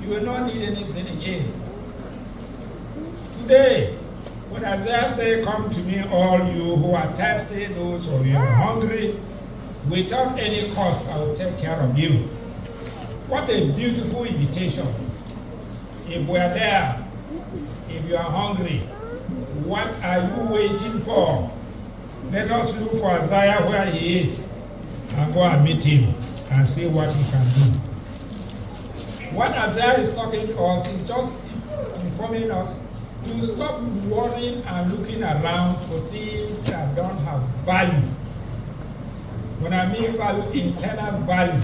You will not need anything again. Today, when Isaiah said, "Come to me, all you who are thirsty, those who are hungry, without any cost, I will take care of you." What a beautiful invitation. If we are there, if you are hungry, what are you waiting for? Let us look for Isaiah where he is and go and meet him and see what he can do. What Isaiah is talking to us is just informing us to stop worrying and looking around for things that don't have value. When I mean value, internal value.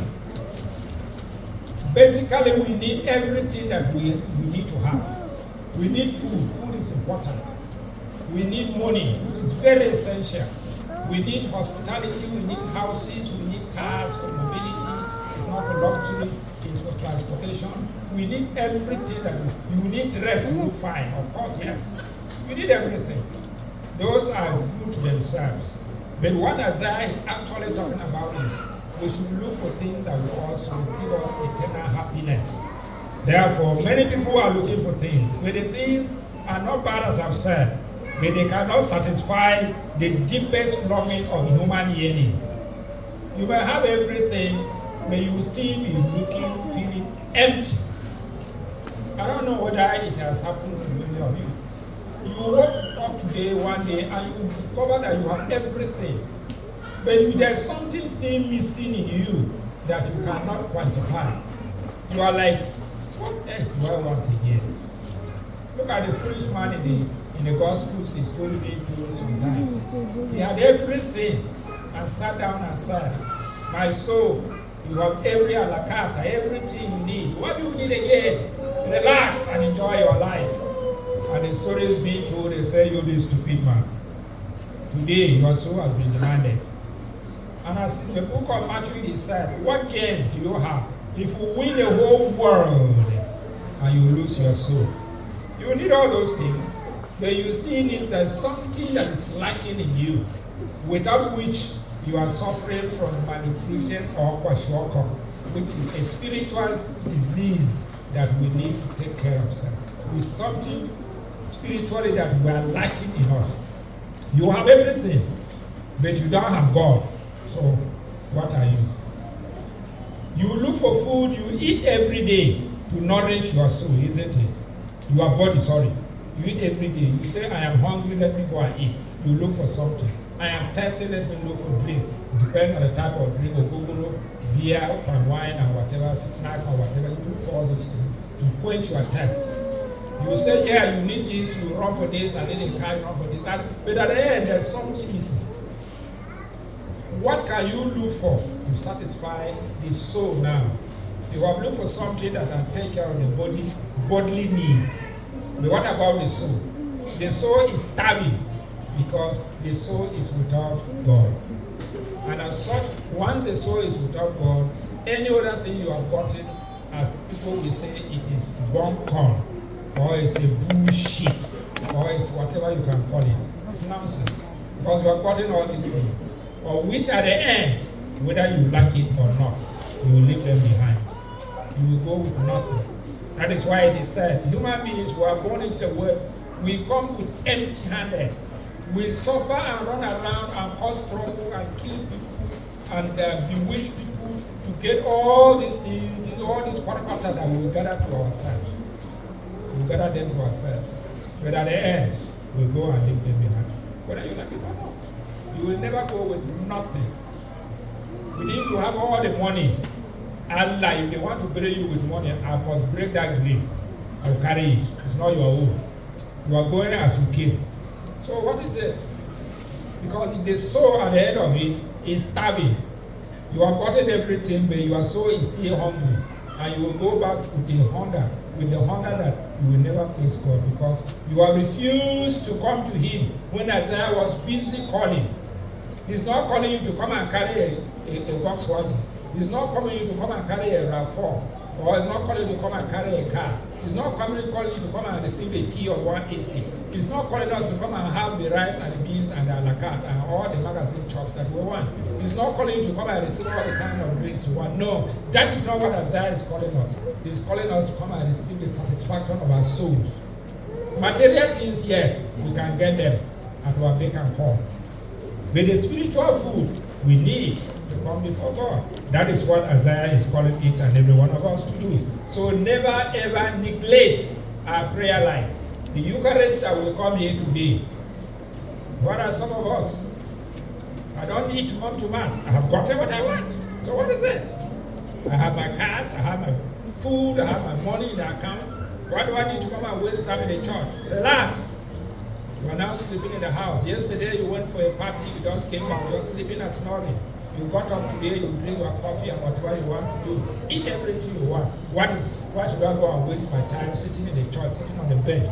Basically, we need everything that we need to have. We need food. Food is important. We need money, which is very essential. We need hospitality. We need houses. We need cars for mobility. It's not for luxury. It's for transportation. We need everything that you need dress to look fine. Of course, yes. We need everything. Those are good to themselves. But what Isaiah is actually talking about is we should look for things that will also give us eternal happiness. Therefore, many people are looking for things, but the things are not bad, as I've said, but they cannot satisfy the deepest longing of human yearning. You may have everything, but you will still be looking, feeling empty. I don't know whether it has happened to many of you. You woke up today, one day, and you discover that you have everything. But there's something still missing in you that you cannot quantify. You are like, what else do I want again? Look at the foolish man in the Gospels, he's told me to sometimes. He had everything and sat down and said, "My soul, you have every a la carte, everything you need. What do you need again? Relax and enjoy your life." And the story is being told, they say, "You this stupid man. Today your soul has been demanded." And as in the book of Matthew, it said, "What gains do you have if you win the whole world and you lose your soul?" You need all those things, but you still need there's something that is lacking in you, without which you are suffering from malnutrition or kwashiorkor, which is a spiritual disease that we need to take care of. With something spiritually that we are lacking in us. You have everything, but you don't have God. So, what are you? You look for food, you eat every day to nourish your soul, isn't it? Your body, sorry. You eat every day. You say, "I am hungry, let me go and eat." You look for something. "I am thirsty, let me look for drink." Depending on the type of drink, ogogoro, beer, palm wine, and whatever, snack or whatever, you look for all those things to quench your thirst. You say, "Yeah, you need this, you run for this, and then you can't run for this." But at the end, there's something missing. What can you look for to satisfy the soul now? You have looked for something that can take care of the bodily needs. But what about the soul? The soul is starving because the soul is without God. And as such, once the soul is without God, any other thing you have gotten, as people will say, it is buncombe, or it's a bullshit, or it's whatever you can call it. It's nonsense. Because you have gotten all these things, or which at the end, whether you like it or not, you will leave them behind. You will go with nothing. That is why it is said, human beings who are born into the world, we come with empty-handed. We suffer and run around and cause trouble and kill people and bewitch people to get all these things, all these qualities that we will gather to ourselves. We gather them to ourselves. But at the end, we go and leave them behind. Whether you like it or not. You will never go with nothing. We need to have all the monies. Allah, if they want to bury you with money, I must break that grave. I will carry it. It's not your own. You are going as you came. So what is it? Because the soul at the end of it is starving. You have gotten everything, but your soul is still hungry. And you will go back with the hunger that you will never face God, because you have refused to come to Him when Isaiah was busy calling. He's not calling you to come and carry a Volkswagen. He's not calling you to come and carry a RAV4. Or he's not calling you to come and carry a car. He's not calling you to come and receive a key on 180. He's not calling us to come and have the rice and the beans and the a la carte and all the magazine chops that we want. He's not calling you to come and receive all the kind of drinks you want. No, that is not what Isaiah is calling us. He's calling us to come and receive the satisfaction of our souls. Material things, yes, we can get them at our beck and call. But the spiritual food we need to come before God. That is what Isaiah is calling each and every one of us to do. So never ever neglect our prayer life. The Eucharist that will come here today. What are some of us? I don't need to come to Mass. I have gotten what I want. So what is it? I have my cars, I have my food, I have my money in the account. Why do I need to come and waste time in the church? Relax. You are now sleeping in the house. Yesterday you went for a party, you just came out, you're sleeping and snoring. You got up today, you drink your coffee and whatever you want to do. Eat everything you want. Why should I go and waste my time sitting in the church, sitting on the bench,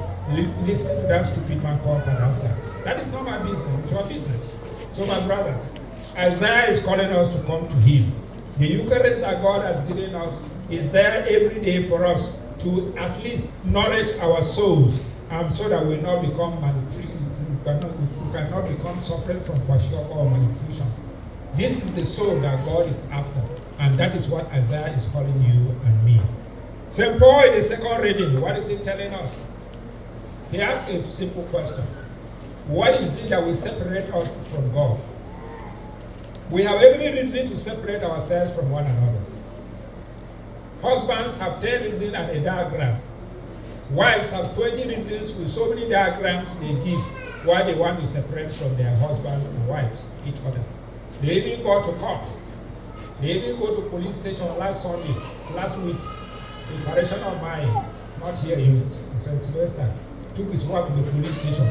listening to that stupid man called Canasa? That is not my business, it's your business. So my brothers, Isaiah is calling us to come to him. The Eucharist that God has given us is there every day for us to at least nourish our souls, so that we will not become malnutrition. We cannot become suffering from kwashiorkor or malnutrition. This is the soul that God is after, and that is what Isaiah is calling you and me. St. Paul in the second reading, what is he telling us? He asked a simple question. What is it that will separate us from God? We have every reason to separate ourselves from one another. Husbands have 10 reasons and a diagram. Wives have 20 reasons with so many diagrams they give why they want to separate from their husbands and wives, each other. They even go to court. They even go to police station last week. In operation of mine, not here in St. Sylvester, took his wife to the police station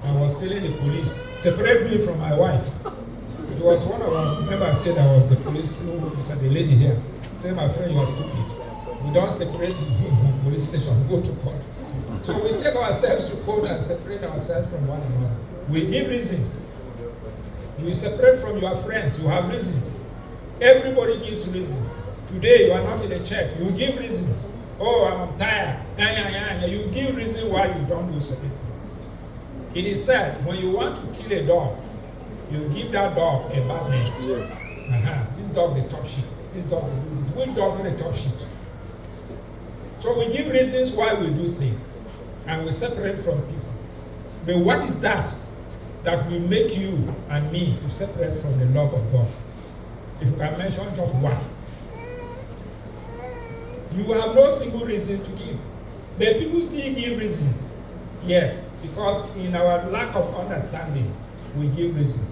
and was telling the police, separate me from my wife. It was one of our members said I was the police officer, the lady here. Say, my friend, you are stupid. We don't separate you from the police station, we go to court. So we take ourselves to court and separate ourselves from one another. We give reasons. You separate from your friends, you have reasons. Everybody gives reasons. Today you are not in the church, you give reasons. Oh, I'm tired. You give reasons why you don't do certain things. It is said, when you want to kill a dog, you give that dog a bad name. This dog they talk shit. This dog they do this. Which dog they talk shit? So we give reasons why we do things, and we separate from people. But what is that will make you and me to separate from the love of God? If you can mention just one. You have no single reason to give. But people still give reasons. Yes, because in our lack of understanding, we give reasons.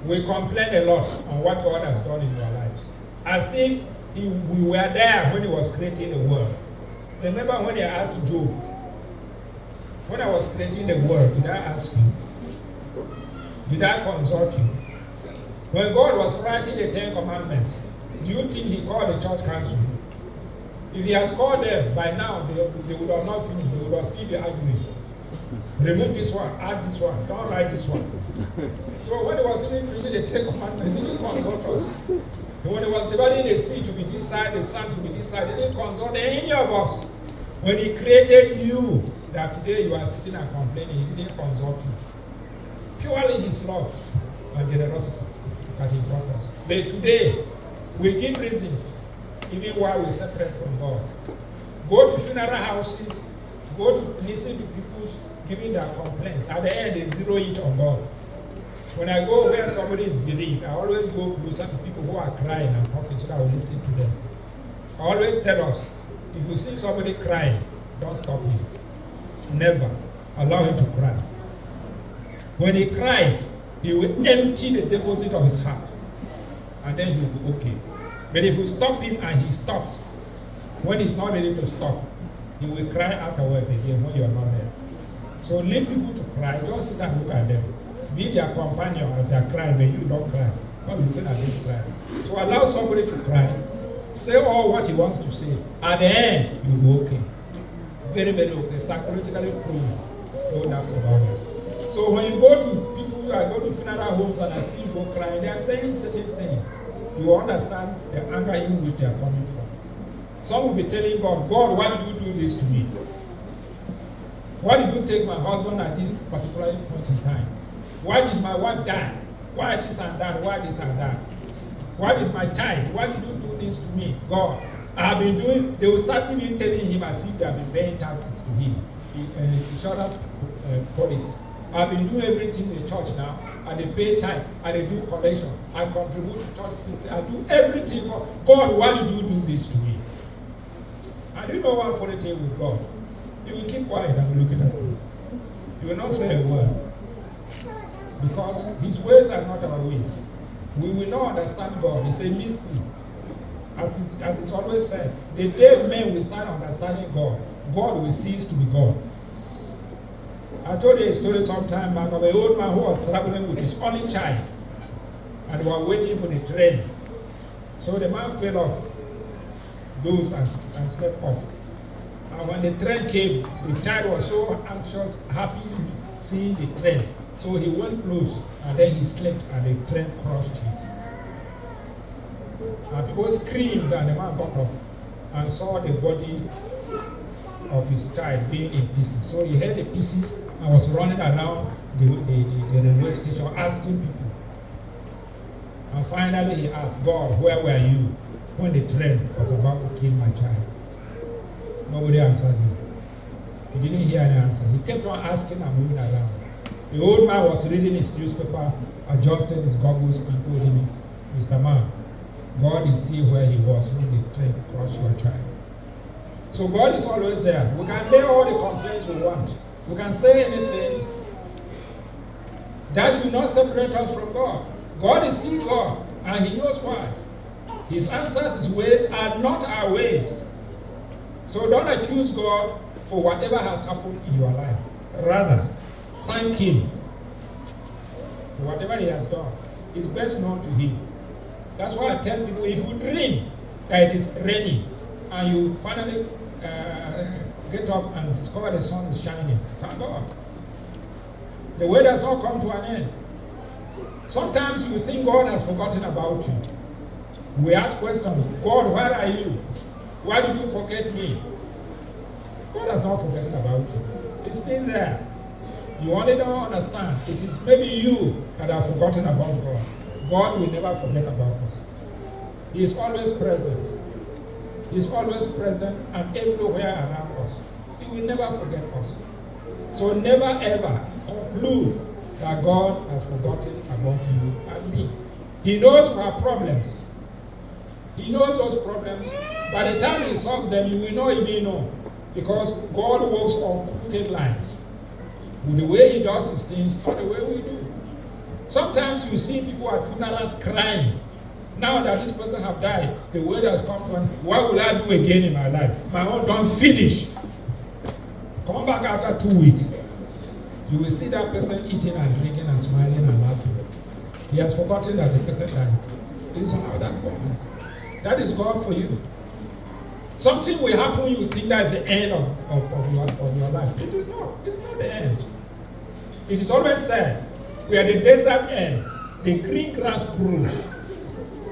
We complain a lot on what God has done in our lives. As if we were there when he was creating the world. Remember when he asked Job, when I was creating the world, did I ask you? Did I consult you? When God was writing the 10 Commandments, do you think he called the church council? If he has called them, by now they would have not finished, they would have still be arguing. Remove this one, add this one, don't write this one. So when he was even reading the 10 Commandments, he didn't consult us. And when he was dividing the sea to be this side, the sun to be this side, he didn't consult any of us. When he created you, that today you are sitting and complaining, he didn't consult you. Purely his love and generosity that he brought us. But today, we give reasons, even why we separate from God. Go to funeral houses, go to listen to people giving their complaints. At the end, they zero it on God. When I go where somebody is bereaved, I always go closer to people who are crying and talking so that I will listen to them. I always tell us, if you see somebody crying, don't stop him. Never allow him to cry. When he cries, he will empty the deposit of his heart. And then he will be okay. But if you stop him and he stops, when he's not ready to stop, he will cry afterwards again when you are not there. So leave people to cry, just sit and look at them. Be their companion as they are crying, but you don't cry. Not looking at them cry. So allow somebody to cry. Say all what he wants to say. At the end, you'll be okay. Very, very okay. Psychologically proven. No doubts about it. So when you go to people, I go to funeral homes and I see people crying, they are saying certain things. you will understand the anger in which they are coming from. Some will be telling God, God, why did you do this to me? Why did you take my husband at this particular point in time? Why did my wife die? Why this and that? Why this and that? Why did my child? Why did you do this to me? God, I have been doing, they will start even telling him as if they have been paying taxes to him. Insurance policy. I've been doing everything in the church now. And they pay time. And they do collection. I contribute to church. I do everything. God, why did you do this to me? And you know one funny thing with God? He will keep quiet and be looking at you. He will not say a word. Because his ways are not our ways. We will not understand God. It's a mystery. As it's always said, the day men will start understanding God, God will cease to be God. I told you a story some time back of an old man who was traveling with his only child, and they were waiting for the train. So the man fell off, dozed and slept off. And when the train came, the child was so anxious, happy seeing the train. So he went close, and then he slept, and the train crushed him. And people screamed, and the man got up and saw the body of his child being in pieces. So he heard the pieces and was running around the railway station asking people. And finally he asked, God, where were you when the train was about to kill my child? Nobody answered him. He didn't hear any answer. He kept on asking and moving around. The old man was reading his newspaper, adjusted his goggles, and told him, Mr. Man, God is still where he was when the train crushed your child. So God is always there. We can lay all the complaints we want. We can say anything. That should not separate us from God. God is still God, and he knows why. His answers, his ways are not our ways. So don't accuse God for whatever has happened in your life. Rather, thank him for whatever he has done. It's best known to him. That's why I tell people, if you dream that it is raining and you finally get up and discover the sun is shining, thank God. The weather has not come to an end. Sometimes you think God has forgotten about you. We ask questions, God, where are you? Why did you forget me? God has not forgotten about you. It's still there. You only don't understand. It is maybe you that have forgotten about God. God will never forget about us. He is always present. He is always present and everywhere around us. He will never forget us. So never ever conclude that God has forgotten about you and me. He knows our problems. He knows those problems. By the time he solves them, you will not even know. Because God works on crooked lines. With the way he does his things, not the way we do. Sometimes you see people at funerals crying. Now that this person have died, the word has come to him. What will I do again in my life? My own don't finish. Come back after 2 weeks. You will see that person eating and drinking and smiling and laughing. He has forgotten that the person died. It is not that God. That is God for you. Something will happen, you think that is the end of your life. It is not. It's not the end. It is always said, where the desert ends, the green grass grows.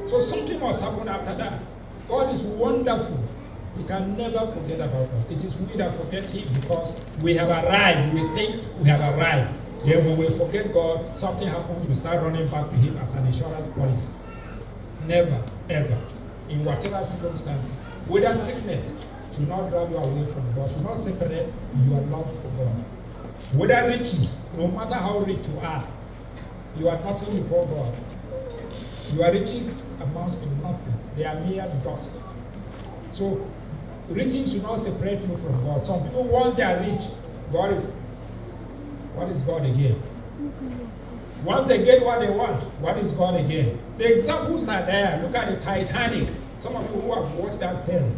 So something must happen after that. God is wonderful. He can never forget about us. It is we that forget him because we have arrived. We think we have arrived. Then when we forget God, something happens, we start running back to him as an insurance policy. Never, ever, in whatever circumstances, whether sickness, should not drive you away from God, should not separate your love for God. Whether riches, no matter how rich you are nothing before God. Your riches amount to nothing. They are mere dust. So, riches should not separate you from God. Some people, once they are rich, what is God again? Once they get what they want, what is God again? The examples are there. Look at the Titanic. Some of you who have watched that film.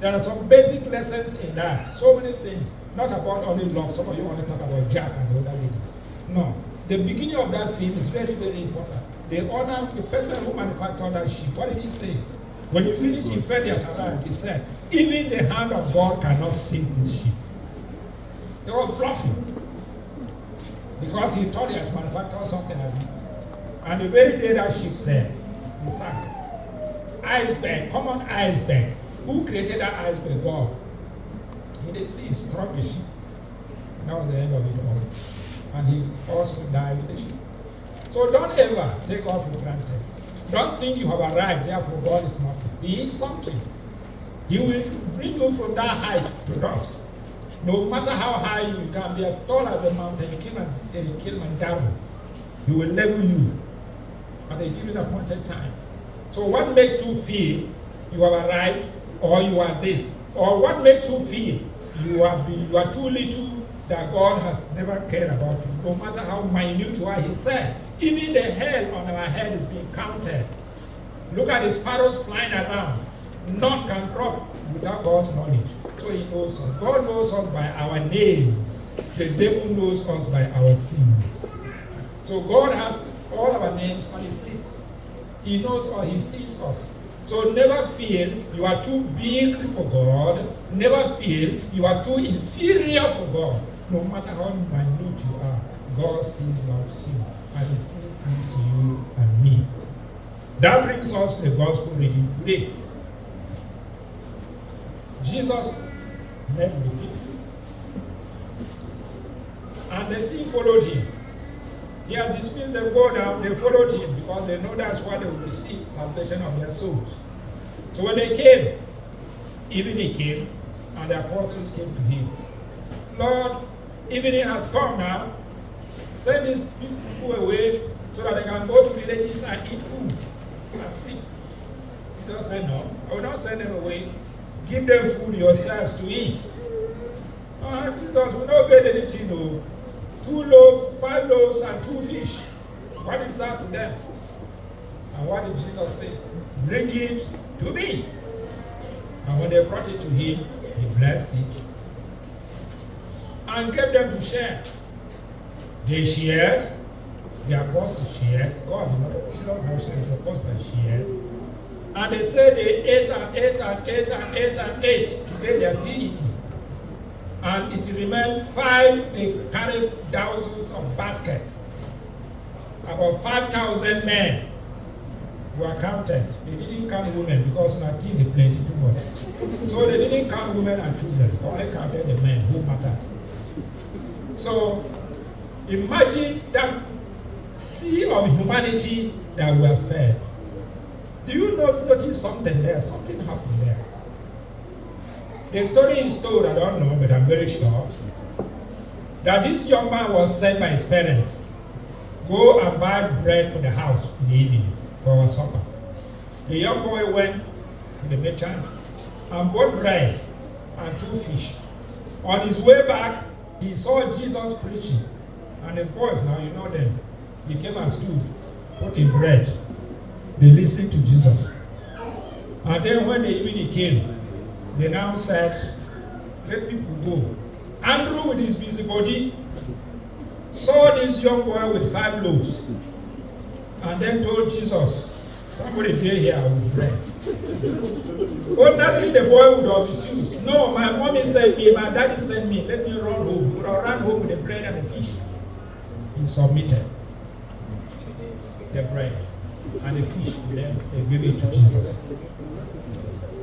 There are some basic lessons in that. So many things. Not about only love. Some of you want to talk about Jack and the other lady. No. The beginning of that film is very, very important. They honor the person who manufactured that ship. What did he say? When he finished, he fed their salary. He said, even the hand of God cannot sink this ship. They were bluffing. Because he thought he had manufactured something like that. And the very day that ship sailed, he sank. iceberg, common iceberg. Who created that iceberg? God. In the sea, it's rubbish. That was the end of it all. And he also died with the ship. So don't ever take off for granted. Don't think you have arrived, therefore God is nothing. He is something. He will bring you from that height to dust. No matter how high you can be, as tall as the mountain, Kilimanjaro, he will level you at a given appointed time. So what makes you feel you have arrived, or you are this, or what makes you feel you are too little, that God has never cared about you, no matter how minute you are? He said, even the hair on our head is being counted. Look at the sparrows flying around. None can drop without God's knowledge. So he knows us. God knows us by our names. The devil knows us by our sins. So God has all our names on his lips. He knows us, he sees us. So never feel you are too big for God. Never feel you are too inferior for God. No matter how minute you are, God still loves you, and he still sees you and me. That brings us to the gospel reading today. Jesus met the people, and they still followed him. He has dismissed them, go down, they followed him because they know that's why they will receive salvation of their souls. So when they came, evening came, and the apostles came to him. Lord, evening has come now. Send these people away so that they can go to villages and eat food and sleep. Jesus said, no, I will not send them away. Give them food yourselves to eat. Jesus will not get anything, no. 2 loaves, 5 loaves, and 2 fish. What is that to them? And what did Jesus say? Bring it to me. And when they brought it to him, he blessed it and gave them to share. They shared, the apostles shared. God did not share, the apostles shared. And they said they ate and ate and ate and ate and ate. Today they are still eating. And it remained 5, they carried thousands of baskets. About 5,000 men were counted. They didn't count women because nothing they plenty too much. So they didn't count women and children. They only counted the men, who matters. So imagine that sea of humanity that were fed. Do you notice something there? Something happened there. The story is told, I don't know, but I'm very sure, that this young man was sent by his parents, go and buy bread for the house in the evening for our supper. The young boy went to the merchant and bought bread and 2 fish. On his way back, he saw Jesus preaching. And his boys, now you know them, he came and stood, put in bread. They listened to Jesus. And then when the evening came, they now said, let people go. Andrew with his busybody saw this young boy with 5 loaves and then told Jesus, somebody there here with bread. Ordinarily the boy would have refused. No, my mommy sent me, my daddy sent me, let me run home. He would have run home with the bread and the fish. He submitted the bread and the fish, and then they gave it to Jesus.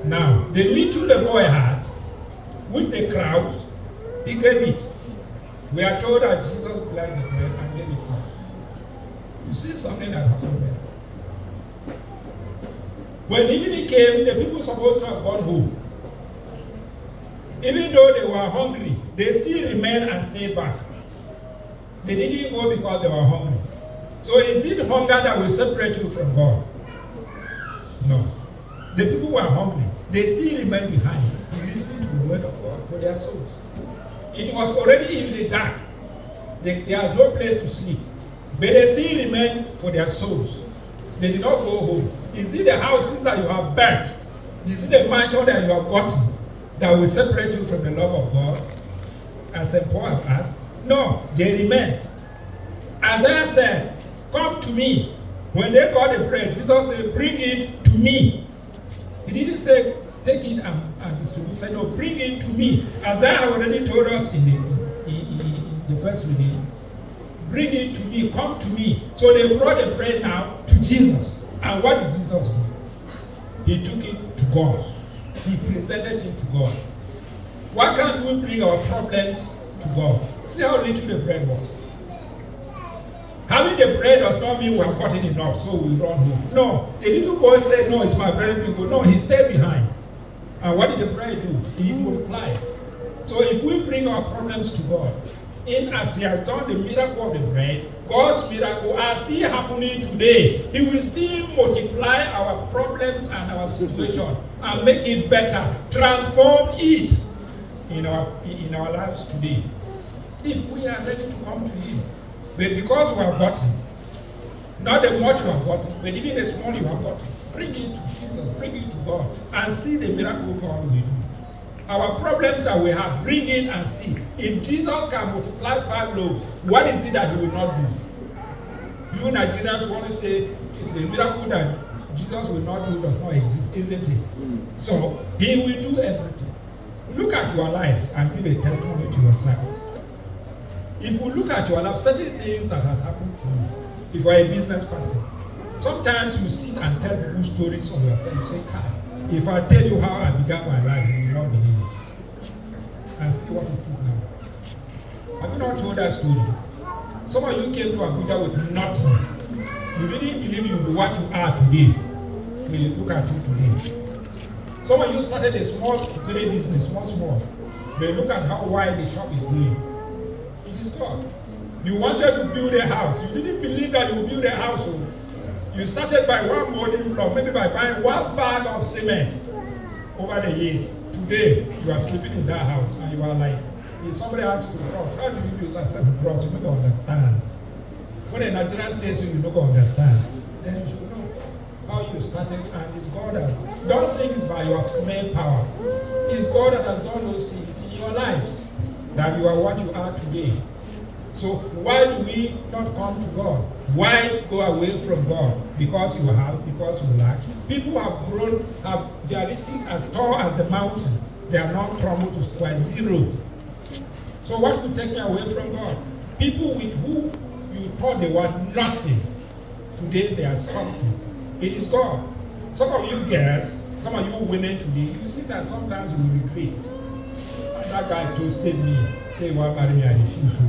Now, the little the boy had, with the crowds, he gave it. We are told that Jesus blessed the bread and gave it to him. You see something that happened there. When evening came, the people were supposed to have gone home. Even though they were hungry, they still remained and stayed back. They didn't go because they were hungry. So is it hunger that will separate you from God? No. The people who are hungry, they still remain behind to listen to the word of God for their souls. It was already evening dark. They had no place to sleep. But they still remain for their souls. They did not go home. Is it the houses that you have burnt? Is it the mansion that you have gotten that will separate you from the love of God? As St Paul has asked? No, they remain. Isaiah said, come to me. When they got the bread, Jesus said, bring it to me. He didn't say, take it and distribute. He said, no, bring it to me. Isaiah already told us in the first reading, bring it to me, come to me. So they brought the bread now to Jesus. And what did Jesus do? He took it to God. He presented it to God. Why can't we bring our problems to God? See how little the bread was. Having the bread does not mean we have gotten enough, so we run home. No, the little boy said, no, it's my bread. We go, no, he stayed behind. And what did the bread do? He multiplied. So if we bring our problems to God, in as he has done the miracle of the bread, God's miracle are still happening today. He will still multiply our problems and our situation and make it better, transform it in our lives today. If we are ready to come to him. But because we have gotten, not the much we have gotten, but even the small you have gotten, bring it to Jesus, bring it to God, and see the miracle God will do. Our problems that we have, bring it and see. If Jesus can multiply 5 loaves, what is it that he will not do? You Nigerians want to say the miracle that Jesus will not do does not exist, isn't it? So he will do everything. Look at your lives and give a testimony to yourself. If we look at your life, certain things that has happened to you, if you are a business person, sometimes you sit and tell people stories of yourself. You say, Kai, if I tell you how I began my life, you will not believe it. And see what it is now. Have you not told that story? Some of you came to Abuja with nothing. You didn't believe you would be what you are today. Look at you today. Some of you started a small trade business, small. But look at how wide the shop is going. It is God. You wanted to build a house. You didn't believe that you would build a house. So you started by one molding block, maybe by buying one bag of cement over the years. Today, you are sleeping in that house and you are like, if somebody asks you to cross, how do you do yourself to cross? You don't understand. When a Nigerian tells you, you don't understand, then you should know how you started, and it's God that, don't think it's by your main power. It's God that has done those things in your lives, that you are what you are today. So why do we not come to God? Why go away from God? Because you lack. People have grown, their riches as tall as the mountain. They are not crumbled to square zero. So what will take me away from God? People with who you thought they were nothing, today they are something. It is God. Some of you girls, some of you women today, you see that sometimes you will regret. That guy toasted me, say, well, marry me, I refuse to.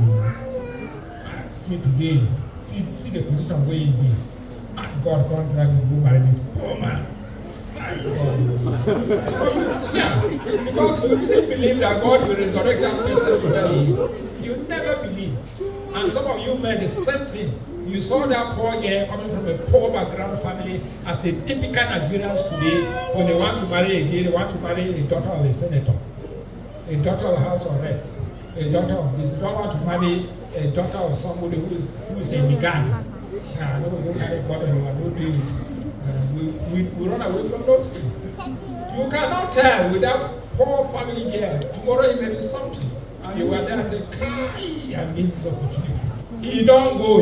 See today, see the position where he be. My God can't drive me to go marry this poor man. My God. Yeah, because you didn't believe that God will resurrect that person to where he is. You never believe. And some of you made the same thing. You saw that poor girl coming from a poor background family as a typical Nigerians today. When they want to marry again, they want to marry the daughter of a senator, a daughter of the House of Reps, a daughter of this. They don't want to marry a daughter of somebody who is a Nigand. We run away from those things. You cannot tell with that poor family girl, tomorrow you may do something. And you were there and say, Kai, I missed this opportunity. He don't go.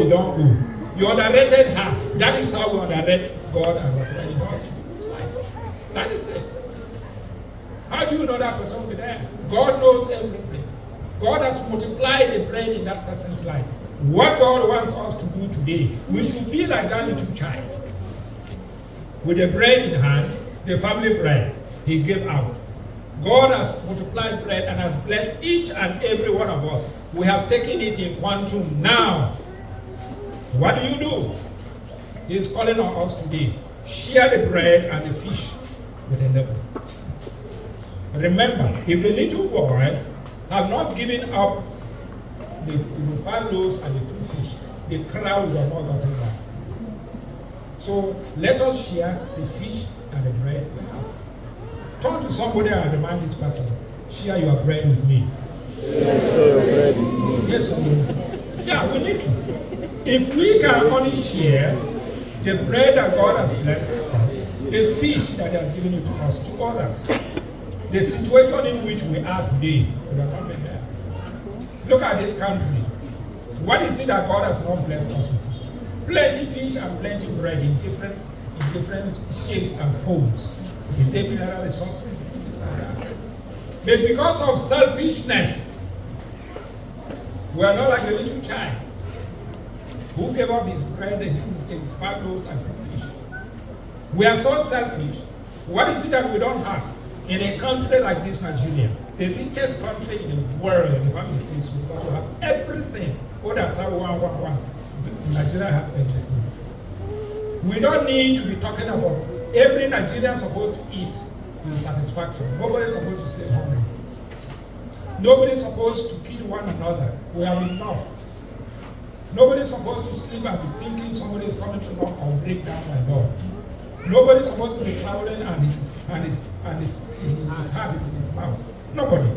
You underrated her. That is how we underrate God and what he does in people's life. That is it. How do you know that person will be there? God knows everything. God has multiplied the bread in that person's life. What God wants us to do today, we should be like that little child. With the bread in hand, the family bread, he gave out. God has multiplied bread and has blessed each and every one of us. We have taken it in quantum now. What do you do? He is calling on us today. Share the bread and the fish with the neighbor. Remember, if the little boy have not given up the 5 loaves and the 2 fish, the crowd would have not gotten back. So let us share the fish and the bread we have. Turn to somebody and remind this person, share your bread with me. Share your bread with me. Yes, yeah, we need to. If we can only share the bread that God has blessed us, the fish that He has given it to us, to others, the situation in which we are today would have not been there. Look at this country. What is it that God has not blessed us with? Plenty fish and plenty bread in different shapes and forms. Is there mineral resources? But because of selfishness, we are not like a little child who gave up his bread and his 5 loaves and 2 fish. We are so selfish What is it that we don't have? In a country like this, Nigeria, the richest country in the world, if I may say so, because we have everything. Oh, that's how one. Nigeria has everything. We don't need to be talking about every Nigerian supposed to eat with satisfaction. Nobody's supposed to stay hungry. Nobody's supposed to kill one another. We have enough. Nobody's supposed to sleep and be thinking somebody is coming to knock or break down my door. Nobody's supposed to be traveling and his heart is in his mouth. Nobody.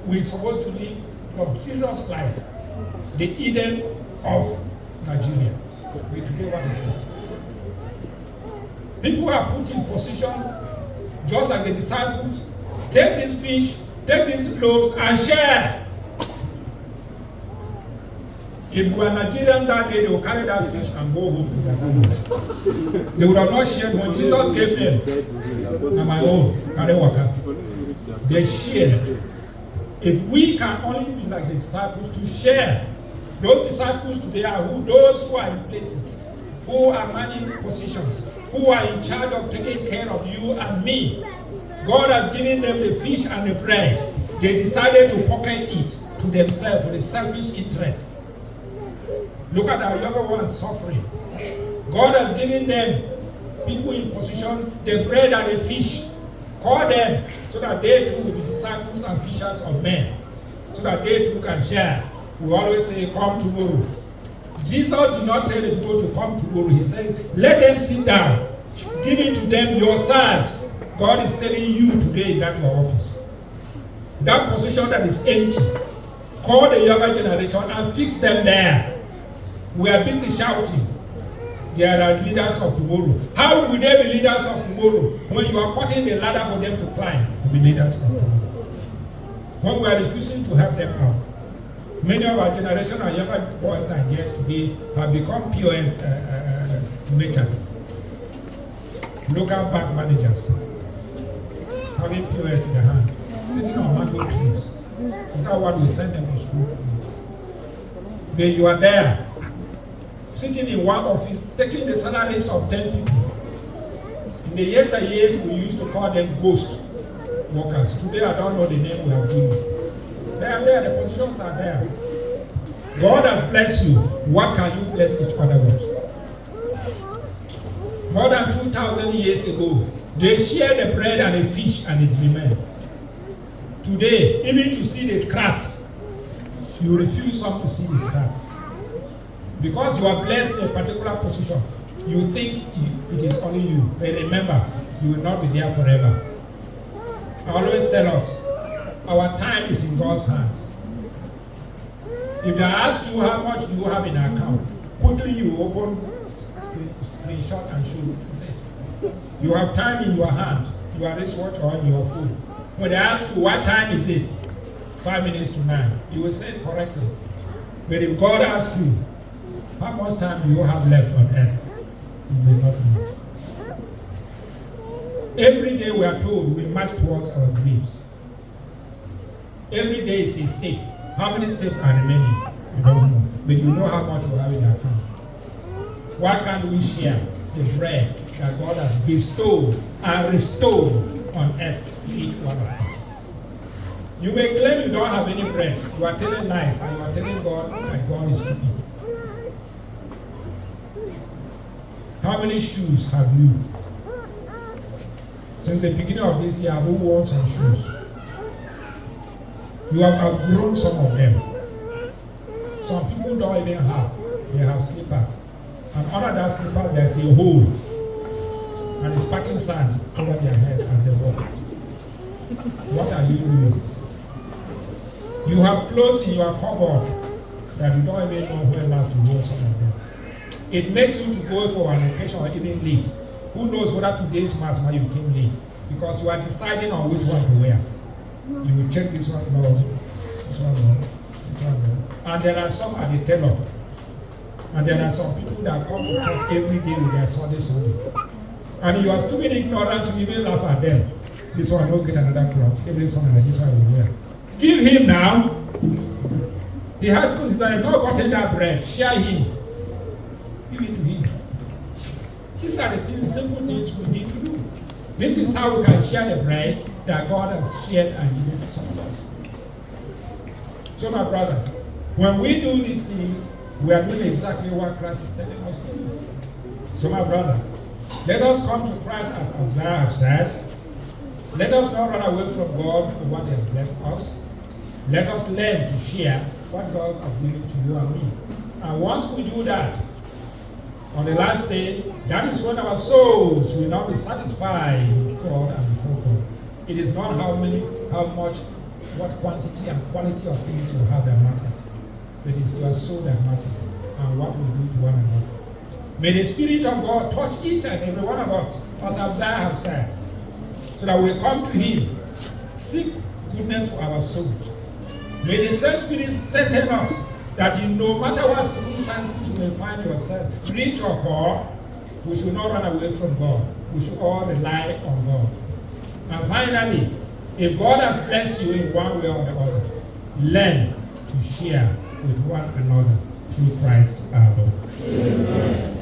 We're supposed to live luxurious life. The Eden of Nigeria. We today want to show. People are put in position, just like the disciples. Take this fish, take these loaves, and share. If we were Nigerians that day, they would carry that fish and go home to their families. They would have not shared when Jesus gave them. On my own, carry water. They shared. If we can only be like the disciples to share, those disciples today are those who are in places, who are manning positions, who are in charge of taking care of you and me. God has given them the fish and the bread. They decided to pocket it to themselves with a selfish interest. Look at our younger ones suffering. God has given them, people in position, the bread and the fish. Call them so that they too will be disciples and fishers of men. So that they too can share. We always say, come tomorrow. Jesus did not tell the people to come tomorrow. He said, let them sit down. Give it to them yourselves. God is telling you today in that your office. That position that is empty. Call the younger generation and fix them there. We are busy shouting. There are leaders of tomorrow. How will they be leaders of tomorrow when you are cutting the ladder for them to climb to be leaders of tomorrow? When we are refusing to help them out. Many of our generation and younger boys and girls today have become POS merchants, local bank managers, having POS in their hand, sitting on mango trees. Is that what we send them to school? But you are there, sitting in one office, taking the salaries of 10 people. In the years, we used to call them ghost workers. Today, I don't know the name we have given. They are there, the positions are there. God has blessed you. What can you bless each other with? More than 2,000 years ago, they shared the bread and the fish and it remained. Today, even to see the scraps, you refuse some to see the scraps. Because you are blessed in a particular position, you think it is only you. But remember, you will not be there forever. I always tell us, our time is in God's hands. If they ask you how much do you have in an account, quickly you open screenshot and show this is it. You have time in your hand, your wristwatch or in your phone. When they ask you what time is it, 5 minutes to 9, you will say it correctly. But if God asks you, how much time do you have left on earth, you will not know. Every day we are told we march towards our dreams. Every day is a step. How many steps are remaining? You don't know. But you know how much you have in your account. Why can't we share the bread that God has bestowed and restored on earth to each one of us? You may claim you don't have any bread. You are telling lies and you are telling God that God is stupid. How many shoes have you? Since the beginning of this year, who wants some shoes? You have outgrown some of them. Some people don't even have. They have slippers. And under that slipper, there's a hole. And it's packing sand over their heads as they walk. What are you doing? You have clothes in your cupboard that you don't even know where last to wear some of them. It makes you to go for an occasion or even late. Who knows whether today's mass why you came late? Because you are deciding on which one to wear. You will check this one, no, this one, no, this one, no. And there are some at the tailor. And there are some people that come to church every day with their Sunday. And you are stupid ignorant to even laugh at them. This one will get another cloth. Every Sunday, this one will wear. Give him now. He has not gotten that bread. Share him. Give it to him. These are the things, simple things we need to do. This is how we can share the bread that God has shared and given to some of us. So my brothers, when we do these things, we are doing exactly what Christ is telling us to do. So my brothers, let us come to Christ as Isaiah has said. Let us not run away from God for what He has blessed us. Let us learn to share what God has given to you and me. And once we do that, on the last day, that is when our souls will not be satisfied with God and before God. It is not how much, what quantity and quality of things you have that matters. But it's your soul that matters and what we do to one another. May the Spirit of God touch each and every one of us, as Isaiah has said, so that we come to Him, seek goodness for our souls. May the same Spirit strengthen us, that in no matter what circumstances you may find yourself, rich or poor, we should not run away from God. We should all rely on God. And finally, if God has blessed you in one way or the other, learn to share with one another through Christ our Lord. Amen.